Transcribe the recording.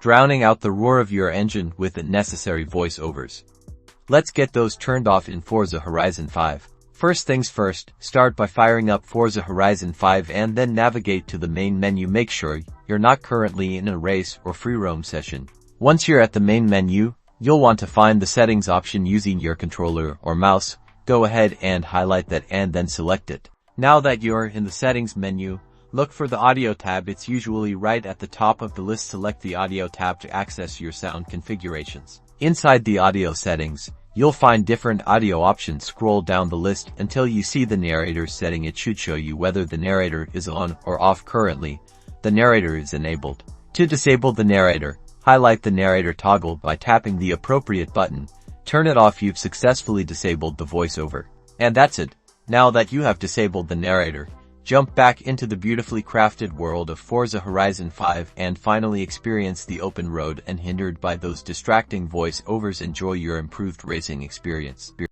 drowning out the roar of your engine with unnecessary voiceovers. Let's get those turned off in Forza Horizon 5. First things first, start by firing up Forza Horizon 5 and then navigate to the main menu. Make sure you're not currently in a race or free roam session. Once you're at the main menu, you'll want to find the settings option using your controller or mouse. Go ahead and highlight that and then select it. Now that you're in the settings menu, look for the audio tab. It's usually right at the top of the list. Select the audio tab to access your sound configurations. Inside the audio settings, you'll find different audio options. Scroll down the list until you see the narrator setting. It should show you whether the narrator is on or off. Currently, the narrator is enabled. To disable the narrator, highlight the narrator toggle by tapping the appropriate button. Turn it off. You've successfully disabled the voiceover. And that's it. Now that you have disabled the narrator, jump back into the beautifully crafted world of Forza Horizon 5 and finally experience the open road unhindered by those distracting voice-overs. Enjoy your improved racing experience.